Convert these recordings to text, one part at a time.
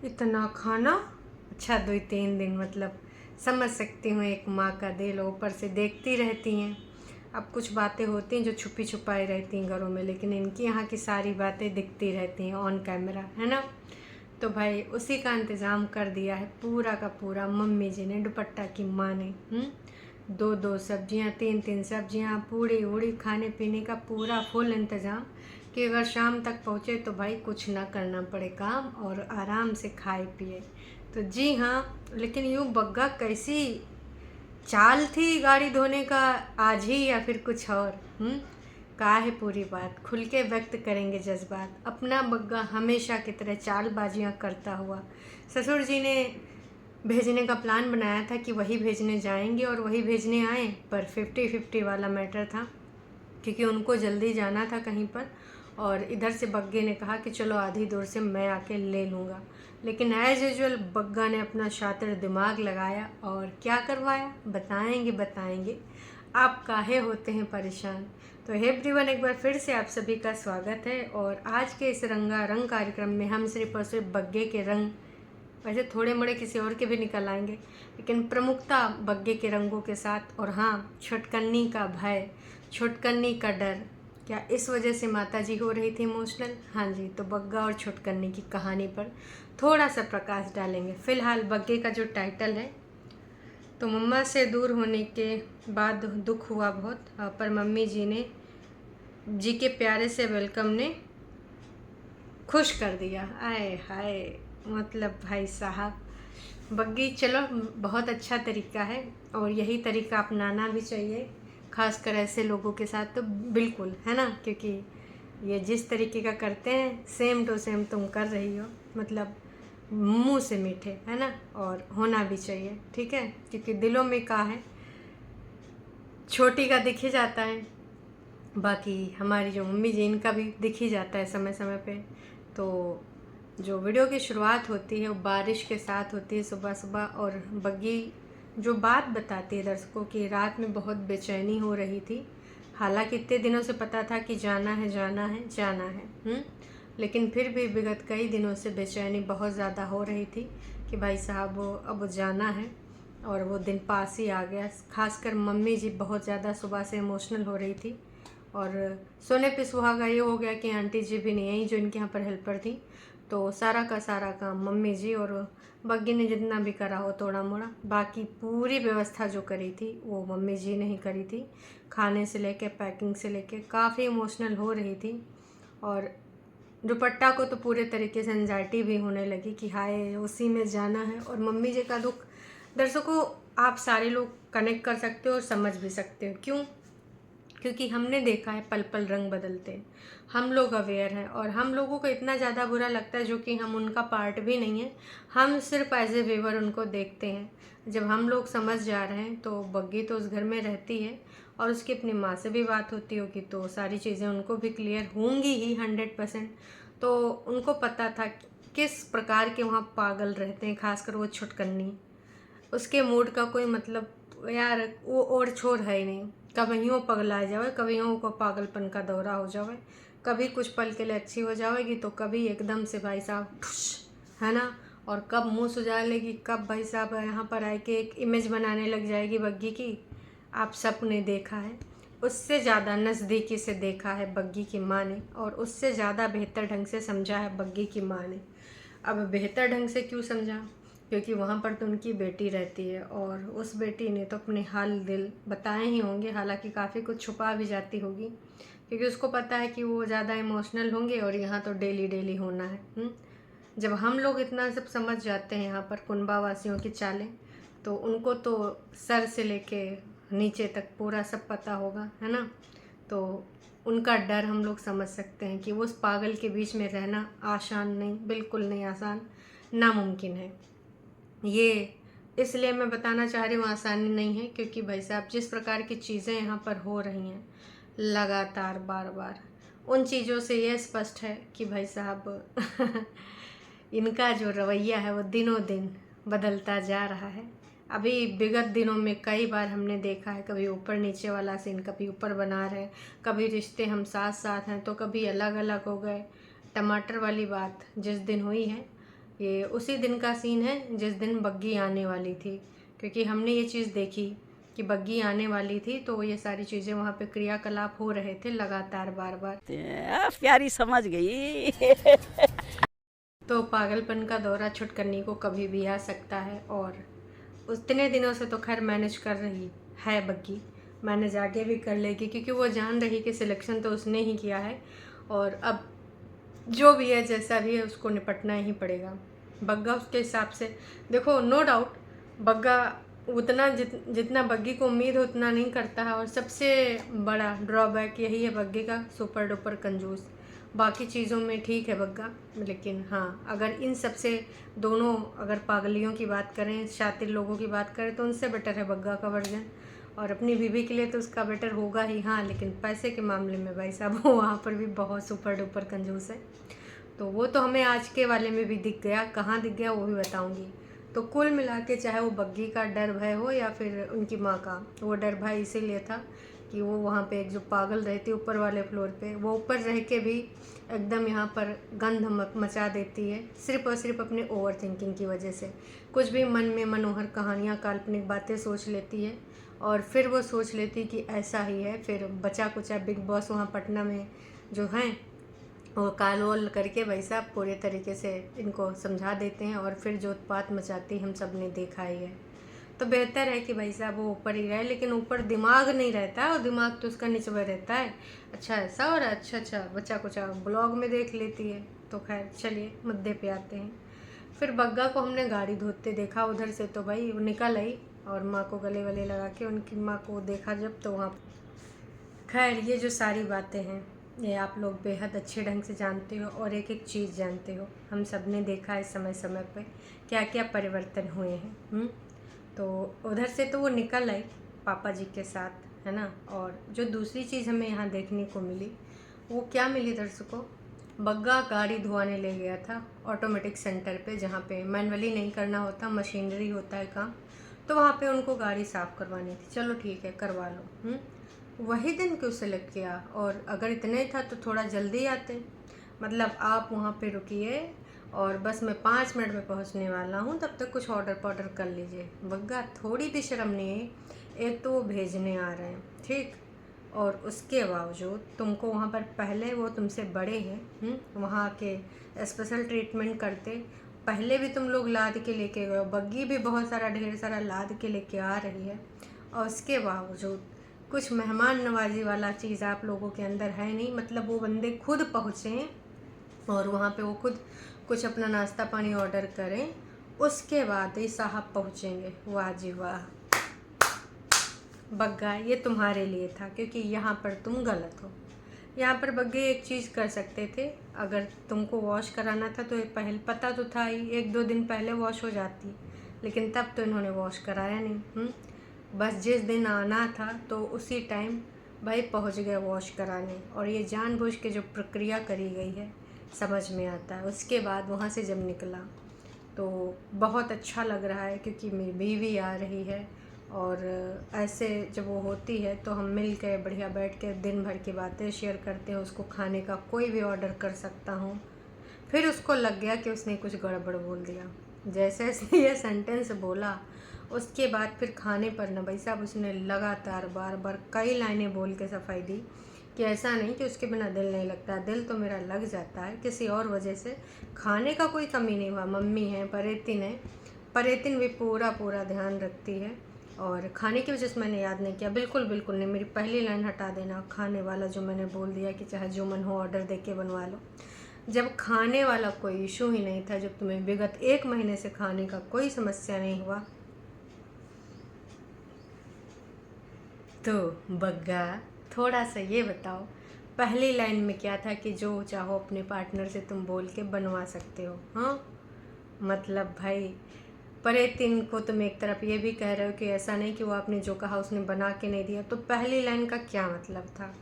इतना खाना। अच्छा 2-3 दिन मतलब समझ सकती हूँ, एक माँ का दिल, ऊपर से देखती रहती हैं। अब कुछ बातें होती हैं जो छुपी छुपाई रहती हैं घरों में, लेकिन इनकी यहाँ की सारी बातें दिखती रहती हैं ऑन कैमरा, है ना। तो भाई उसी का इंतज़ाम कर दिया है पूरा का पूरा मम्मी जी ने, दुपट्टा की माँ ने। 2-2 सब्जियाँ, 3-3 सब्जियाँ, पूड़ी उड़ी, खाने पीने का पूरा फुल इंतज़ाम कि अगर शाम तक पहुँचे तो भाई कुछ ना करना पड़े काम और आराम से खाए पिए। तो जी हाँ, लेकिन यूँ बग्गा कैसी चाल थी गाड़ी धोने का आज ही, या फिर कुछ और? का है पूरी बात खुल के व्यक्त करेंगे जज्बात। अपना बग्गा हमेशा की तरह चालबाजियाँ करता हुआ ससुर जी ने भेजने का प्लान बनाया था कि वही भेजने जाएंगे और वही भेजने आए, पर 50-50 वाला मैटर था क्योंकि उनको जल्दी जाना था कहीं पर, और इधर से बग्गे ने कहा कि चलो आधी दूर से मैं आके ले लूँगा। लेकिन एज़ यूजुअल बग्गा ने अपना शातिर दिमाग लगाया और क्या करवाया, बताएंगे। आप काहे होते हैं परेशान। तो हे एवरीवन, एक बार फिर से आप सभी का स्वागत है। और आज के इस रंगारंग कार्यक्रम में हम सिर्फ और सिर्फ बग्गे के रंग, वैसे थोड़े मोड़े किसी और के भी निकल आएंगे, लेकिन प्रमुखता बग्गे के रंगों के साथ। और हाँ, छुटकन्नी का भय, छुटकन्नी का डर, क्या इस वजह से माता जी हो रही थी इमोशनल? हाँ जी, तो बग्गा और छुटकन्नी की कहानी पर थोड़ा सा प्रकाश डालेंगे। फिलहाल बग्गे का जो टाइटल है, तो मम्मा से दूर होने के बाद दुख हुआ बहुत, पर मम्मी जी के प्यारे से वेलकम ने खुश कर दिया। आए हाय, मतलब भाई साहब बग्गी, चलो बहुत अच्छा तरीका है और यही तरीका अपनाना भी चाहिए, खासकर ऐसे लोगों के साथ तो बिल्कुल, है ना। क्योंकि ये जिस तरीके का करते हैं सेम टू सेम तुम कर रही हो, मतलब मुंह से मीठे, है ना। और होना भी चाहिए, ठीक है, क्योंकि दिलों में का है, छोटी का दिख ही जाता है, बाकी हमारी जो मम्मी जी इनका भी दिख ही जाता है समय समय पे। तो जो वीडियो की शुरुआत होती है वो बारिश के साथ होती है सुबह सुबह, और बग्गी जो बात बताती है दर्शकों की, रात में बहुत बेचैनी हो रही थी। हालांकि इतने दिनों से पता था कि जाना है जाना है जाना है, लेकिन फिर भी विगत कई दिनों से बेचैनी बहुत ज़्यादा हो रही थी कि भाई साहब वो अब जाना है, और वो दिन पास ही आ गया। खासकर मम्मी जी बहुत ज़्यादा सुबह से इमोशनल हो रही थी, और सोने पे सुहागा ये हो गया कि आंटी जी भी नहीं आई जो इनके यहाँ पर हेल्पर थी, तो सारा का सारा काम मम्मी जी और बग्गी ने जितना भी करा हो थोड़ा मोड़ा, बाकी पूरी व्यवस्था जो करी थी वो मम्मी जी ने ही करी थी। खाने से लेके पैकिंग से लेके काफ़ी इमोशनल हो रही थी, और दुपट्टा को तो पूरे तरीके से एंजाइटी भी होने लगी कि हाय उसी में जाना है। और मम्मी जी का दुख दर्शकों आप सारे लोग कनेक्ट कर सकते हो और समझ भी सकते हो, क्यों? क्योंकि हमने देखा है पल पल रंग बदलते हैं, हम लोग अवेयर हैं, और हम लोगों को इतना ज़्यादा बुरा लगता है जो कि हम उनका पार्ट भी नहीं है, हम सिर्फ एज ए व्यूअर उनको देखते हैं। जब हम लोग समझ जा रहे हैं, तो बग्गी तो उस घर में रहती है और उसकी अपनी माँ से भी बात होती होगी, तो सारी चीज़ें उनको भी क्लियर होंगी ही 100%। तो उनको पता था किस प्रकार के वहाँ पागल रहते हैं, खासकर वो छुटकन्नी, उसके मूड का कोई मतलब यार वो और छोर है ही नहीं। कभी यूँ पगला जावे, कभी यूँ को पागलपन का दौरा हो जावे, कभी कुछ पल के लिए अच्छी हो जाएगी तो कभी एकदम से भाई साहब ठुस, है ना। और कब मुंह सुझा लेगी, कब भाई साहब यहाँ पर आए के एक इमेज बनाने लग जाएगी बग्गी की, आप सबने देखा है। उससे ज़्यादा नज़दीकी से देखा है बग्गी की माँ ने, और उससे ज़्यादा बेहतर ढंग से समझा है बग्गी की माँ ने। अब बेहतर ढंग से क्यों समझा? क्योंकि वहाँ पर तो उनकी बेटी रहती है, और उस बेटी ने तो अपने हाल दिल बताए ही होंगे, हालांकि काफ़ी कुछ छुपा भी जाती होगी, क्योंकि उसको पता है कि वो ज़्यादा इमोशनल होंगे और यहाँ तो डेली डेली होना है। जब हम लोग इतना सब समझ जाते हैं यहाँ पर कुनबा वासियों की चालें, तो उनको तो सर से लेके नीचे तक पूरा सब पता होगा, है ना। तो उनका डर हम लोग समझ सकते हैं कि उस पागल के बीच में रहना आसान नहीं, बिल्कुल नहीं आसान, नामुमकिन है। ये इसलिए मैं बताना चाह रही हूँ आसानी नहीं है, क्योंकि भाई साहब जिस प्रकार की चीज़ें यहाँ पर हो रही हैं लगातार बार बार, उन चीज़ों से ये स्पष्ट है कि भाई साहब इनका जो रवैया है वो दिनों दिन बदलता जा रहा है। अभी विगत दिनों में कई बार हमने देखा है, कभी ऊपर नीचे वाला सीन, कभी ऊपर बना रहे, कभी रिश्ते हम साथ साथ हैं तो कभी अलग अलग हो गए। टमाटर वाली बात जिस दिन हुई है, ये उसी दिन का सीन है जिस दिन बग्गी आने वाली थी, क्योंकि हमने ये चीज़ देखी कि बग्गी आने वाली थी, तो ये सारी चीज़ें वहाँ पे क्रियाकलाप हो रहे थे लगातार बार बार। प्यारी समझ गई। तो पागलपन का दौरा छुटकनी को कभी भी आ सकता है, और उतने दिनों से तो खैर मैनेज कर रही है बग्गी, मैनेज आगे भी कर लेगी, क्योंकि वो जान रही कि सिलेक्शन तो उसने ही किया है, और अब जो भी है जैसा भी है उसको निपटना ही पड़ेगा। बग्गा उसके हिसाब से, देखो नो डाउट बग्गा उतना जितना बग्गी को उम्मीद है उतना नहीं करता है, और सबसे बड़ा ड्रॉबैक यही है बग्गे का, सुपर डुपर कंजूस। बाकी चीज़ों में ठीक है बग्गा, लेकिन हाँ अगर इन सब से दोनों अगर पागलियों की बात करें, शातिर लोगों की बात करें, तो उनसे बेटर है बग्गा का वर्जन, और अपनी बीवी के लिए तो उसका बेटर होगा ही। हाँ लेकिन पैसे के मामले में भाई साहब वो वहाँ पर भी बहुत सुपर डुपर कंजूस है। तो वो तो हमें आज के वाले में भी दिख गया, कहाँ दिख गया वो भी बताऊंगी। तो कुल मिला के चाहे वो बग्गी का डर भय हो या फिर उनकी माँ का, वो डर भय इसीलिए था कि वो वहाँ पे एक जो पागल रहती ऊपर वाले फ्लोर पे, वो ऊपर रह के भी एकदम यहाँ पर गंध मचा देती है, सिर्फ और सिर्फ अपने ओवर थिंकिंग की वजह से। कुछ भी मन में मनोहर कहानियाँ, काल्पनिक बातें सोच लेती है, और फिर वो सोच लेती कि ऐसा ही है। फिर बचा कुचा बिग बॉस वहाँ पटना में जो हैं वो काल वोल करके भाई साहब पूरे तरीके से इनको समझा देते हैं, और फिर जो उत्पात मचाती हम सब ने देखा ही है। तो बेहतर है कि भाई साहब वो ऊपर ही रहे, लेकिन ऊपर दिमाग नहीं रहता है, और दिमाग तो उसका निचवा रहता है। अच्छा ऐसा हो रहा है, अच्छा बच्चा कुचा ब्लॉग में देख लेती है। तो खैर चलिए मुद्दे पे आते हैं। फिर बग्गा को हमने गाड़ी धोते देखा उधर से, तो भाई वो निकल आई और माँ को गले वले लगा के, उनकी माँ को देखा जब, तो वहाँ खैर ये जो सारी बातें हैं ये आप लोग बेहद अच्छे ढंग से जानते हो, और एक एक चीज़ जानते हो। हम सब ने देखा है समय समय पे क्या क्या परिवर्तन हुए हैं। तो उधर से तो वो निकल आई पापा जी के साथ, है ना। और जो दूसरी चीज़ हमें यहाँ देखने को मिली, वो क्या मिली दर्शकों, बग्गा गाड़ी धोआने ले गया था ऑटोमेटिक सेंटर पे, जहाँ पे मैनुअली नहीं करना होता, मशीनरी होता है काम। तो वहाँ पे उनको गाड़ी साफ़ करवानी थी, चलो ठीक है करवा लो। वही दिन क्यों सेलेक्ट किया? और अगर इतना ही था तो थोड़ा जल्दी आते। मतलब आप वहाँ पे रुकिए और बस मैं 5 मिनट में पहुँचने वाला हूँ, तब तक कुछ ऑर्डर पॉर्डर कर लीजिए। बग्गा थोड़ी भी शर्म नहीं है। एक तो वो भेजने आ रहे हैं, ठीक, और उसके बावजूद तुमको वहाँ पर पहले वो तुमसे बड़े हैं, वहाँ के स्पेशल ट्रीटमेंट करते। पहले भी तुम लोग लाद के लेके गए हो, बग्गी भी बहुत सारा ढेर सारा लाद के लेके आ रही है, और उसके बावजूद कुछ मेहमान नवाजी वाला चीज़ आप लोगों के अंदर है नहीं। मतलब वो बंदे खुद पहुँचे और वहाँ पे वो खुद कुछ अपना नाश्ता पानी ऑर्डर करें, उसके बाद ही साहब पहुँचेंगे। वाह जी वाह बग्गा, ये तुम्हारे लिए था, क्योंकि यहाँ पर तुम गलत हो। यहाँ पर बग्गे एक चीज़ कर सकते थे, अगर तुमको वॉश कराना था तो पहले पता तो था ही, 1-2 दिन पहले वॉश हो जाती, लेकिन तब तो इन्होंने वॉश कराया नहीं। बस जिस दिन आना था तो उसी टाइम भाई पहुँच गए वॉश कराने, और ये जानबूझ के जो प्रक्रिया करी गई है समझ में आता है। उसके बाद वहाँ से जब निकला तो बहुत अच्छा लग रहा है, क्योंकि मेरी बीवी आ रही है, और ऐसे जब वो होती है तो हम मिल के बढ़िया बैठ के दिन भर की बातें शेयर करते हैं। उसको खाने का कोई भी ऑर्डर कर सकता हूँ। फिर उसको लग गया कि उसने कुछ गड़बड़ बोल दिया। जैसे जैसे ये सेंटेंस बोला उसके बाद फिर खाने पर ना भाई साहब उसने लगातार बार बार कई लाइनें बोल के सफाई दी कि ऐसा नहीं कि उसके बिना दिल नहीं लगता, दिल तो मेरा लग जाता है किसी और वजह से। खाने का कोई कमी नहीं हुआ, मम्मी है, परेतिन है, परेतिन भी पूरा पूरा ध्यान रखती है, और खाने की वजह से मैंने याद नहीं किया, बिल्कुल बिल्कुल नहीं। मेरी पहली लाइन हटा देना, खाने वाला जो मैंने बोल दिया कि चाहे जो मन हो ऑर्डर दे के बनवा लो, जब खाने वाला कोई इशू ही नहीं था, जब तुम्हें विगत 1 महीने से खाने का कोई समस्या नहीं हुआ। तो बग्गा थोड़ा सा ये बताओ, पहली लाइन में क्या था कि जो चाहो अपने पार्टनर से तुम बोल के बनवा सकते हो। हाँ मतलब भाई परेतिन को तुम एक तरफ ये भी कह रहे हो कि ऐसा नहीं कि वो आपने जो कहा उसने बना के नहीं दिया, तो पहली लाइन का क्या मतलब था?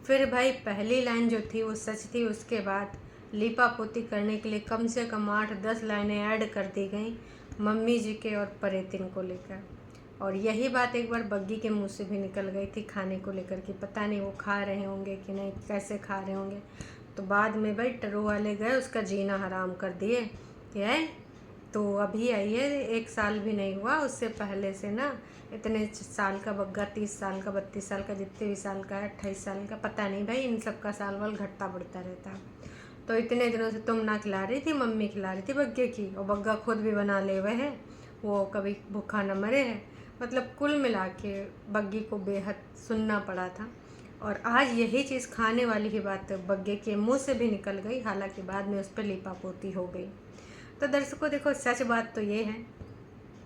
फिर भाई पहली लाइन जो थी वो सच थी, उसके बाद लीपा पोती करने के लिए कम से कम 8-10 लाइनें ऐड कर दी गई मम्मी जी के और परेतिन को लेकर। और यही बात एक बार बग्गी के मुंह से भी निकल गई थी खाने को लेकर कि पता नहीं वो खा रहे होंगे कि नहीं, कैसे खा रहे होंगे। तो बाद में भाई टरो वाले गए उसका जीना हराम कर दिए के आए तो अभी आई है, 1 साल भी नहीं हुआ। उससे पहले से ना इतने साल का बग्गा, 30 साल का, 32 साल का, जितने भी साल का है, 28 साल का, पता नहीं भाई, इन सब का साल वाल घटता बढ़ता रहता है। तो इतने दिनों से तुम ना खिला रही थी, मम्मी खिला रही थी बग्गे की, और बग्गा खुद भी बना ले हुए है, वो कभी भूखा न मरे है। मतलब कुल मिला के बग्गी को बेहद सुनना पड़ा था। और आज यही चीज़ खाने वाली ही बात बग्गे के मुंह से भी निकल गई, हालांकि बाद में उस पर लीपापोती हो गई। तो दर्शकों देखो, सच बात तो ये है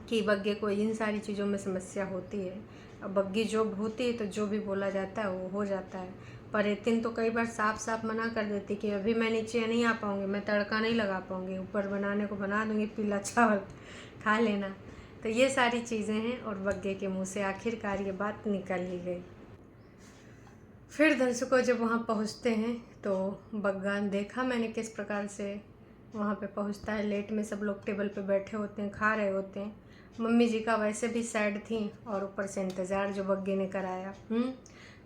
कि बग्गे को इन सारी चीज़ों में समस्या होती है। अब बग्गी जॉब होती है तो जो भी बोला जाता है वो हो जाता है। पर एतिन तो कई बार साफ साफ मना कर देती कि अभी मैं नीचे नहीं आ पाऊँगी, मैं तड़का नहीं लगा पाऊँगी, ऊपर बनाने को बना दूँगी, पीला चावल खा लेना। तो ये सारी चीज़ें हैं और बग्गे के मुंह से आखिरकार ये बात निकल ही गई। फिर दर्शकों जब वहाँ पहुँचते हैं तो बग्गा देखा मैंने किस प्रकार से वहाँ पे पहुँचता है। लेट में सब लोग टेबल पे बैठे होते हैं, खा रहे होते हैं। मम्मी जी का वैसे भी सैड थी और ऊपर से इंतज़ार जो बग्गे ने कराया,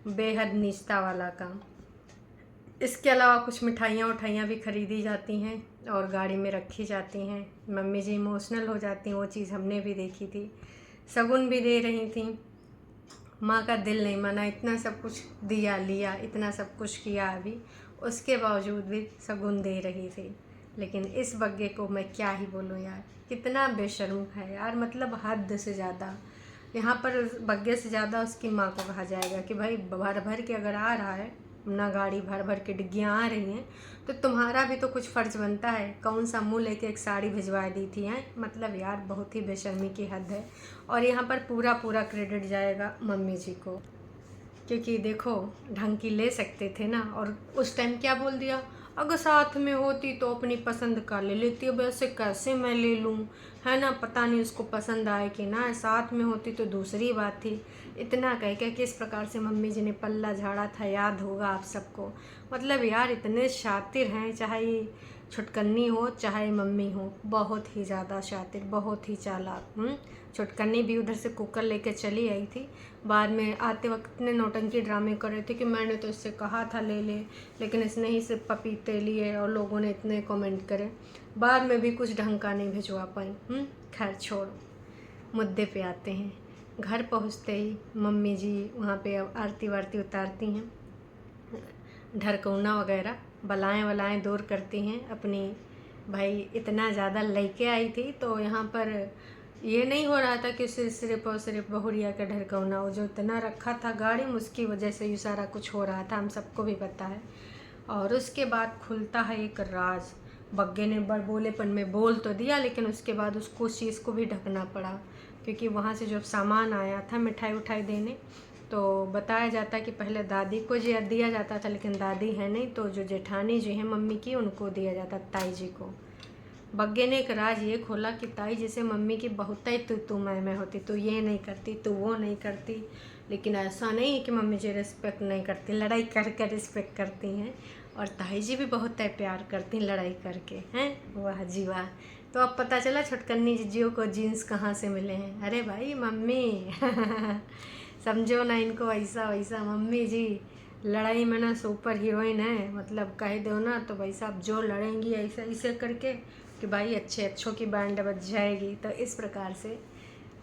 बेहद नीचता वाला काम। इसके अलावा कुछ मिठाइयाँ उठाइयाँ भी खरीदी जाती हैं और गाड़ी में रखी जाती हैं। मम्मी जी इमोशनल हो जाती हैं, वो चीज़ हमने भी देखी थी। शगुन भी दे रही थी, माँ का दिल नहीं माना, इतना सब कुछ दिया लिया, इतना सब कुछ किया, अभी उसके बावजूद भी शगुन दे रही थी। लेकिन इस बग्गे को मैं क्या ही बोलूँ यार, कितना बेशर्म है यार, मतलब हद से ज़्यादा। यहाँ पर बग्गे से ज़्यादा उसकी माँ को कहा जाएगा कि भाई भर भर के अगर आ रहा है ना, गाड़ी भर भर के डिग्गियाँ आ रही हैं, तो तुम्हारा भी तो कुछ फ़र्ज़ बनता है। कौन सा मुँह लेके एक साड़ी भिजवा दी थी हैं, मतलब यार बहुत ही बेशर्मी की हद है। और यहाँ पर पूरा पूरा क्रेडिट जाएगा मम्मी जी को, क्योंकि देखो ढंग की ले सकते थे ना। और उस टाइम क्या बोल दिया, अगर साथ में होती तो अपनी पसंद का ले लेती, अब ऐसे कैसे मैं ले लूँ, है ना, पता नहीं उसको पसंद आए कि ना, साथ में होती तो दूसरी बात थी। इतना कह के किस प्रकार से मम्मी जी ने पल्ला झाड़ा था, याद होगा आप सबको। मतलब यार इतने शातिर हैं, चाहे ये छुटकन्नी हो चाहे मम्मी हो, बहुत ही ज़्यादा शातिर, बहुत ही चालाक। छुटकन्नी भी उधर से कुकर लेके चली आई थी, बाद में आते वक्त इतने नौटंकी ड्रामे कर रहे थे कि मैंने तो इससे कहा था ले ले, लेकिन इसने ही सिर्फ पपीते लिए और लोगों ने इतने कमेंट करे, बाद में भी कुछ ढंग का नहीं भिजवा पाई। खैर छोड़ो, मुद्दे पे आते हैं। घर पहुंचते ही मम्मी जी वहाँ पे आरती वारती उतारती हैं, ढरकौना वगैरह बलाएं वलाएं दूर करती हैं अपनी। भाई इतना ज़्यादा लेके आई थी तो यहाँ पर ये नहीं हो रहा था कि सिर्फ और सिर्फ बहुरिया का ढरकौना, वो जो इतना रखा था गाड़ी में उसकी वजह से ये सारा कुछ हो रहा था, हम सबको भी पता है। और उसके बाद खुलता है एक राज। बग्गे ने बड़ बोलेपन में बोल तो दिया, लेकिन उसके बाद उसको उस चीज़ को भी ढकना पड़ा, क्योंकि वहाँ से जो सामान आया था मिठाई उठाई देने, तो बताया जाता कि पहले दादी को जी दिया जाता था, लेकिन दादी है नहीं, तो जो जेठानी जी है मम्मी की उनको दिया जाता, ताई जी को। बग्गे ने एक राज ये खोला कि ताई जैसे मम्मी की बहुत ही तू मैं होती, तो ये नहीं करती, तो वो नहीं करती। लेकिन ऐसा नहीं है कि मम्मी जी रिस्पेक्ट नहीं करती, लड़ाई करके रिस्पेक्ट करती हैं। और ताई जी भी बहुत है प्यार करती लड़ाई करके, हैं, वाह जी वाह। तो अब पता चला छुटकन्नी जीजियों को जीन्स कहाँ से मिले हैं। अरे भाई मम्मी समझो ना इनको ऐसा वैसा, मम्मी जी लड़ाई में ना सुपर हीरोइन है, मतलब कह दो ना तो भाई साहब जो लड़ेंगी ऐसा ऐसे करके कि भाई अच्छे अच्छों की बैंड बज जाएगी। तो इस प्रकार से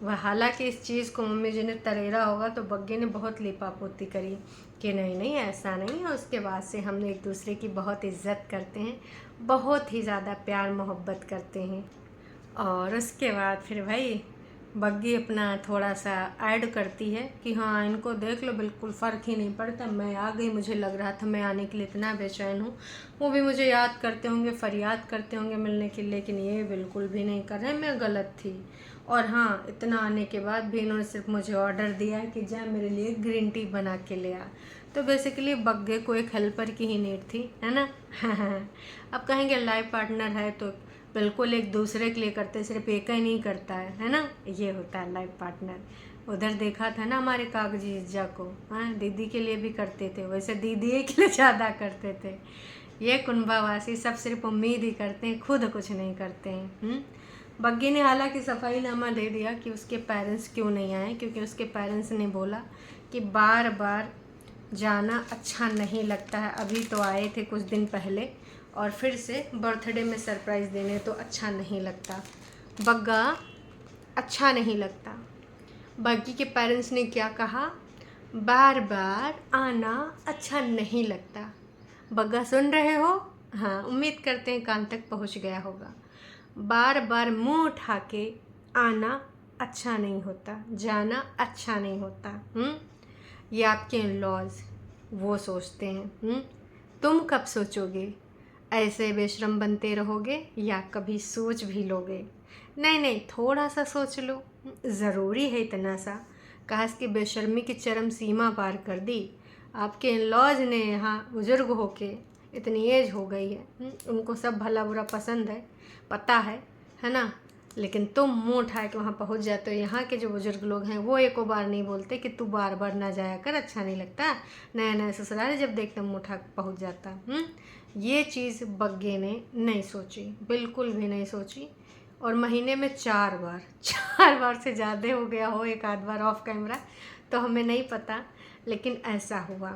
वह, हालांकि इस चीज़ को मम्मी जी ने तरेरा होगा तो बग्गे ने बहुत लिपापोती करी कि नहीं नहीं ऐसा नहीं है। उसके बाद से हम एक दूसरे की बहुत इज्जत करते हैं, बहुत ही ज़्यादा प्यार मोहब्बत करते हैं। और उसके बाद फिर भाई बग्गी अपना थोड़ा सा ऐड करती है कि हाँ इनको देख लो बिल्कुल फ़र्क ही नहीं पड़ता, मैं आ गई, मुझे लग रहा था मैं आने के लिए इतना बेचैन हूँ, वो भी मुझे याद करते होंगे, फरियाद करते होंगे मिलने के लिए, लेकिन ये बिल्कुल भी नहीं कर रहे, मैं गलत थी। और हाँ, इतना आने के बाद भी इन्होंने सिर्फ मुझे ऑर्डर दिया है कि जा मेरे लिए ग्रीन टी बना के ले आ। तो बेसिकली बग्गे को एक हेल्पर की ही नीड थी, है ना। अब कहेंगे लाइफ पार्टनर है तो बिल्कुल एक दूसरे के लिए करते, सिर्फ एक ही नहीं करता है ना, ये होता है लाइफ पार्टनर। उधर देखा था ना हमारे कागजी इज्जा को, हाँ दीदी के लिए भी करते थे, वैसे दीदी के लिए ज़्यादा करते थे। ये कुंभावासी सब सिर्फ उम्मीद ही करते हैं, खुद कुछ नहीं करते हैं। बग्गी ने हालांकि सफाईनामा दे दिया कि उसके पेरेंट्स क्यों नहीं आए, क्योंकि उसके पेरेंट्स ने बोला कि बार बार जाना अच्छा नहीं लगता है, अभी तो आए थे कुछ दिन पहले और फिर से बर्थडे में सरप्राइज़ देने तो अच्छा नहीं लगता। बग्गा अच्छा नहीं लगता। बग्गी के पेरेंट्स ने क्या कहा, बार बार आना अच्छा नहीं लगता। बग्गा सुन रहे हो? हाँ, उम्मीद करते हैं कान तक पहुंच गया होगा। बार बार मुंह उठा के आना अच्छा नहीं होता, जाना अच्छा नहीं होता। ये आपके इन-लॉज वो सोचते हैं। तुम कब सोचोगे? ऐसे बेशरम बनते रहोगे या कभी सोच भी लोगे? नहीं नहीं, थोड़ा सा सोच लो, ज़रूरी है इतना सा? काश की बेशर्मी की चरम सीमा पार कर दी। आपके इन-लॉज ने यहाँ बुज़ुर्ग होके इतनी एज हो गई है, उनको सब भला बुरा पसंद है, पता है ना? लेकिन तुम मुंह उठा के वहाँ पहुँच जाते हो। यहाँ के जो बुजुर्ग लोग हैं वो एको बार नहीं बोलते कि तू बार बार ना जाया कर, अच्छा नहीं लगता। नया नया ससुराल जब देखते मुंह उठा के पहुँच जाता। ये चीज़ बग्गे ने नहीं सोची, बिल्कुल भी नहीं सोची। और महीने में 4 बार से ज़्यादा हो गया हो एक आध बार ऑफ कैमरा, तो हमें नहीं पता, लेकिन ऐसा हुआ।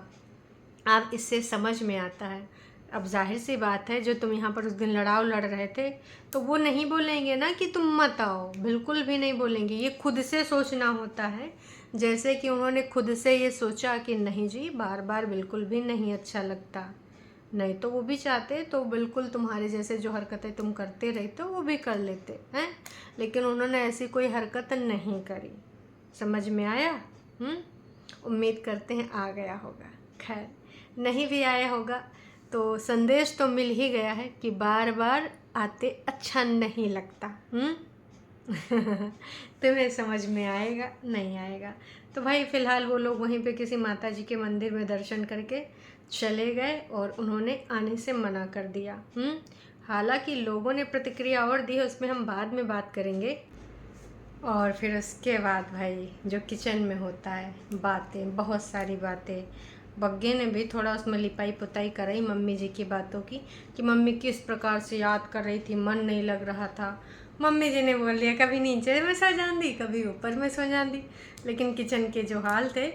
अब इससे समझ में आता है। अब जाहिर सी बात है, जो तुम यहाँ पर उस दिन लड़ रहे थे, तो वो नहीं बोलेंगे ना कि तुम मत आओ, बिल्कुल भी नहीं बोलेंगे। ये खुद से सोचना होता है। जैसे कि उन्होंने खुद से ये सोचा कि नहीं जी, बार बार बिल्कुल भी नहीं अच्छा लगता। नहीं तो वो भी चाहते तो बिल्कुल तुम्हारे जैसे जो हरकतें तुम करते रहे तो वो भी कर लेते हैं, लेकिन उन्होंने ऐसी कोई हरकत नहीं करी। समझ में आया? उम्मीद करते हैं आ गया होगा। खैर, नहीं भी आया होगा तो संदेश तो मिल ही गया है कि बार बार आते अच्छा नहीं लगता। तुम्हें समझ में आएगा, नहीं आएगा? तो भाई फ़िलहाल वो लोग वहीं पे किसी माता जी के मंदिर में दर्शन करके चले गए और उन्होंने आने से मना कर दिया। हालांकि लोगों ने प्रतिक्रिया और दी है, उसमें हम बाद में बात करेंगे। और फिर उसके बाद भाई जो किचन में होता है, बातें, बहुत सारी बातें। बग्गे ने भी थोड़ा उसमें लिपाई पुताई कराई मम्मी जी की बातों की, कि मम्मी किस प्रकार से याद कर रही थी, मन नहीं लग रहा था। मम्मी जी ने बोल दिया कभी नीचे में सो जाती, कभी ऊपर में सो जाती। लेकिन किचन के जो हाल थे,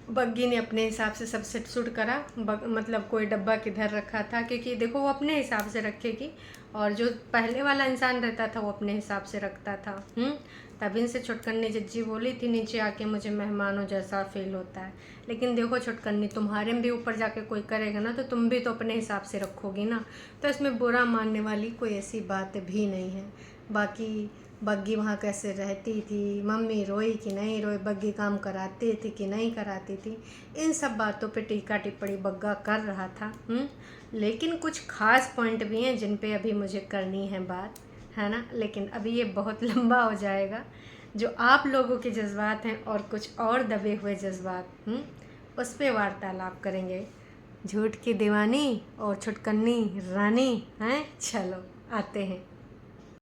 बग्गी ने अपने हिसाब से सब सेट सूट करा। मतलब कोई डब्बा किधर रखा था, क्योंकि देखो वो अपने हिसाब से रखेगी, और जो पहले वाला इंसान रहता था वो अपने हिसाब से रखता था। तभी से छुटकन्नी जज्जी बोली थी नीचे आके मुझे मेहमानों जैसा फील होता है। लेकिन देखो छुटकन्नी, तुम्हारे में भी ऊपर जाके कोई करेगा ना तो तुम भी तो अपने हिसाब से रखोगी ना, तो इसमें बुरा मानने वाली कोई ऐसी बात भी नहीं है। बाकी बग्गी वहाँ कैसे रहती थी, मम्मी रोई कि नहीं रोई, बग्गी काम कराती थी कि नहीं कराती थी, इन सब बातों पे टीका टिप्पणी बग्गा कर रहा था। लेकिन कुछ ख़ास पॉइंट भी हैं जिन पे अभी मुझे करनी है बात, है ना? लेकिन अभी ये बहुत लंबा हो जाएगा। जो आप लोगों के जज्बात हैं और कुछ और दबे हुए जज्बात, उस पर वार्तालाप करेंगे। झूठ की दीवानी और छुटकन्नी रानी हैं। चलो आते हैं।